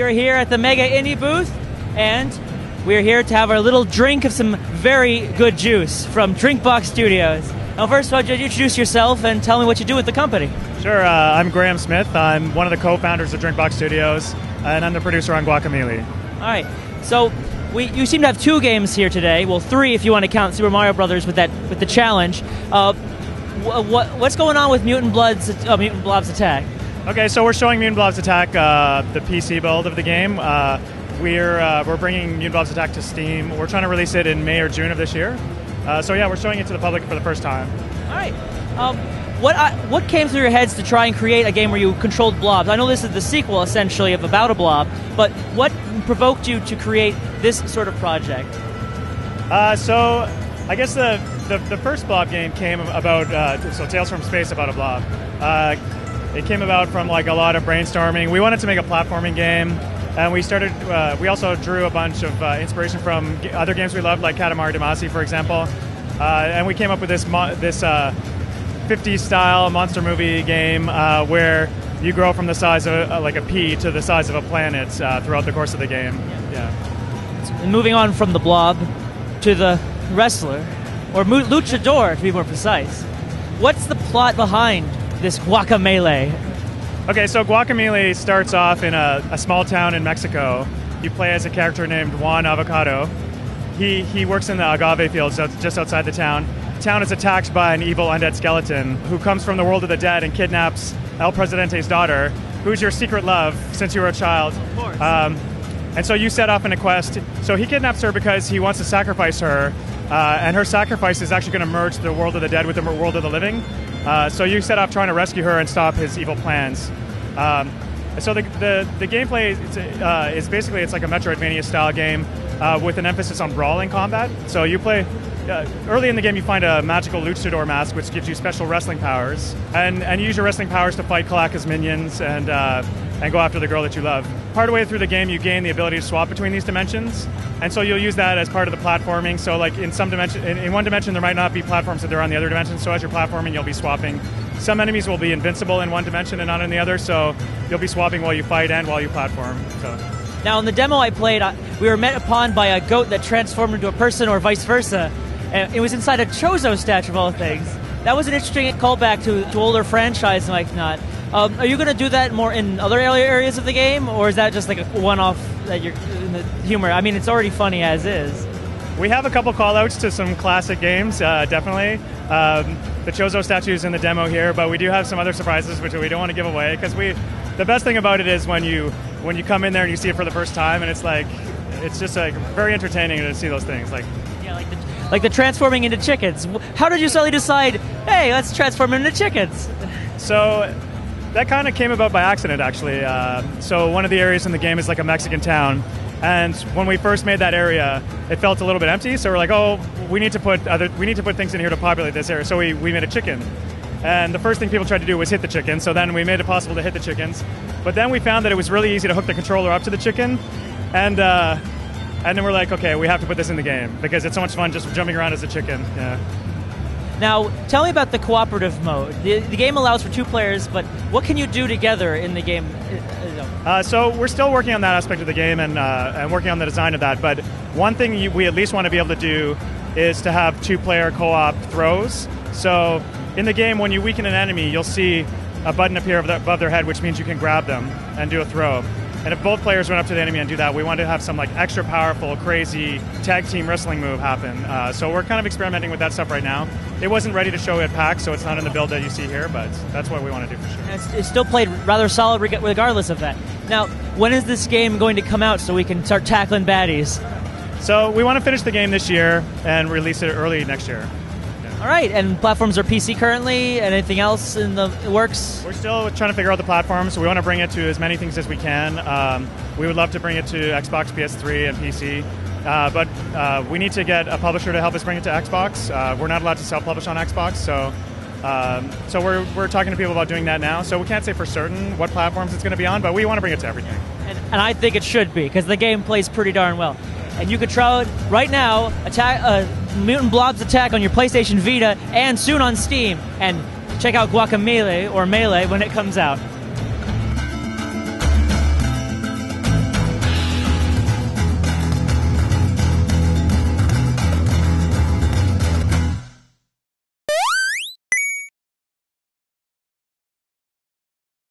we are here at the Mega Indie booth, and we are here to have our little drink of some very good juice from Drinkbox Studios. Now, first of all, could you introduce yourself and tell me what you do with the company? Sure, I'm Graham Smith. I'm one of the co-founders of Drinkbox Studios, and I'm the producer on Guacamelee. All right, so you seem to have 2 games here today. Well, 3 if you want to count Super Mario Brothers with the challenge. What's going on with Mutant Blobs Attack? Okay, so we're showing Mutant Blobs Attack, the PC build of the game. We're bringing Mutant Blobs Attack to Steam. We're trying to release it in May or June of this year. So yeah, we're showing it to the public for the first time. All right. What came through your heads to try and create a game where you controlled blobs? I know this is the sequel, essentially, of About a Blob, but what provoked you to create this sort of project? So I guess the first Blob game came about, so Tales from Space About a Blob. It came about from like a lot of brainstorming. We wanted to make a platforming game, and we also drew a bunch of inspiration from other games we loved, like Katamari Damacy, for example. And we came up with this 50s style monster movie game where you grow from the size of like a pea to the size of a planet throughout the course of the game. Yeah. Moving on from the blob to the wrestler, or luchador to be more precise. What's the plot behind this Guacamelee? Okay, so Guacamelee starts off in a small town in Mexico. You play as a character named Juan Avocado. He works in the agave fields just outside the town. The town is attacked by an evil undead skeleton who comes from the world of the dead and kidnaps El Presidente's daughter, who's your secret love since you were a child. Of course. And so you set off in a quest. So he kidnaps her because he wants to sacrifice her, and her sacrifice is actually going to merge the world of the dead with the world of the living. So you set off trying to rescue her and stop his evil plans. So the gameplay is basically, it's like a Metroidvania style game with an emphasis on brawling combat. So you play early in the game, you find a magical luchador mask which gives you special wrestling powers, and you use your wrestling powers to fight Kalaka's minions and go after the girl that you love. Part of the way through the game, you gain the ability to swap between these dimensions, and so you'll use that as part of the platforming. So like in one dimension there might not be platforms that there are on the other dimension, so as you're platforming you'll be swapping. Some enemies will be invincible in one dimension and not in the other, so you'll be swapping while you fight and while you platform. So. Now in the demo I played, we were met upon by a goat that transformed into a person or vice versa. And it was inside a Chozo statue of all things. That was an interesting callback to older franchise and like not. Are you going to do that more in other areas of the game, or is that just like a one-off that you're in the humor? I mean, it's already funny as is. We have a couple call-outs to some classic games, definitely. The Chozo statue is in the demo here, but we do have some other surprises which we don't want to give away, because the best thing about it is when you come in there and you see it for the first time, and it's just like very entertaining to see those things. Like the transforming into chickens. How did you suddenly decide, hey, let's transform into chickens? So that kind of came about by accident, actually. So one of the areas in the game is like a Mexican town, and when we first made that area, it felt a little bit empty. So we're like, oh, we need to put things in here to populate this area. So we made a chicken, and the first thing people tried to do was hit the chicken. So then we made it possible to hit the chickens, but then we found that it was really easy to hook the controller up to the chicken, and then we're like, okay, we have to put this in the game because it's so much fun just jumping around as a chicken. Yeah. Now, tell me about the cooperative mode. The game allows for 2 players, but what can you do together in the game? So we're still working on that aspect of the game and working on the design of that. But one thing we at least want to be able to do is to have 2-player co-op throws. So in the game, when you weaken an enemy, you'll see a button appear above their head, which means you can grab them and do a throw. And if both players run up to the enemy and do that, we want to have some like extra powerful, crazy tag team wrestling move happen. So we're kind of experimenting with that stuff right now. It wasn't ready to show at PAX, so it's not in the build that you see here, but that's what we want to do for sure. It's still played rather solid regardless of that. Now, when is this game going to come out so we can start tackling baddies? So we want to finish the game this year and release it early next year. All right, and platforms are PC currently, and anything else in the works? We're still trying to figure out the platforms, so we want to bring it to as many things as we can. We would love to bring it to Xbox, PS3, and PC, but we need to get a publisher to help us bring it to Xbox. We're not allowed to self-publish on Xbox, so we're talking to people about doing that now. So we can't say for certain what platforms it's going to be on, but we want to bring it to everything. And I think it should be, because the game plays pretty darn well. And you can try it right now, Mutant Blobs Attack on your PlayStation Vita and soon on Steam. And check out Guacamelee or Melee when it comes out.